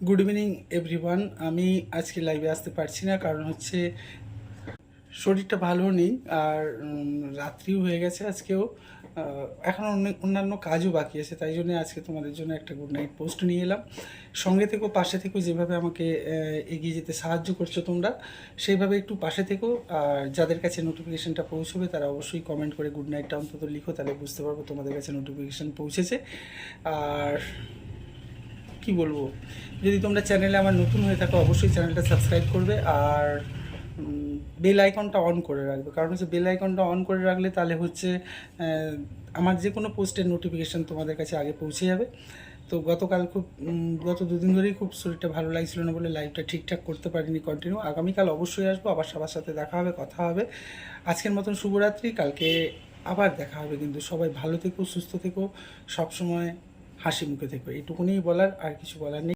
Good evening everyone. আমি আজকে লাইভে আসতে পারছি না, কারণ হচ্ছে শরীরটা ভালো নেই, আর রাত্রিও হয়ে গেছে আজকেও। এখন অনেক অন্যান্য কাজও বাকি আছে, তাই জন্য আজকে তোমাদের জন্য একটা গুড নাইট পোস্ট নিয়ে এলাম। সঙ্গে থেকো, পাশে থেকো, যেভাবে আমাকে এগিয়ে যেতে সাহায্য করছো তোমরা, সেইভাবে একটু পাশে থেকো। আর যাদের কাছে নোটিফিকেশানটা পৌঁছবে তারা অবশ্যই কমেন্ট করে গুড নাইটটা অন্তত লিখো, তাহলে বুঝতে পারবো তোমাদের কাছে নোটিফিকেশান পৌঁছেছে। আর কি বলবো, যদি তোমরা চ্যানেলে আমার নতুন হয়ে থাকো অবশ্যই চ্যানেলটা সাবস্ক্রাইব করবে, আর বেল আইকনটা অন করে রাখবে। কারণ হচ্ছে বেল আইকনটা অন করে রাখলে তাহলে হচ্ছে আমার যে কোনো পোস্টের নোটিফিকেশান তোমাদের কাছে আগে পৌঁছে যাবে। তো গতকাল গত দুদিন ধরেই খুব শরীরটা ভালো লাগছিল না বলে লাইভটা ঠিকঠাক করতে পারিনি কন্টিনিউ। আগামীকাল অবশ্যই আসবো, আবার সবার সাথে দেখা হবে, কথা হবে। আজকের মতন শুভরাত্রি, কালকে আবার দেখা হবে। কিন্তু সবাই ভালো থেকো, সুস্থ থেকো, সবসময় হাসি মুখে থেকো, এইটুকুনিই বলার, আর কিছু বলার নেই।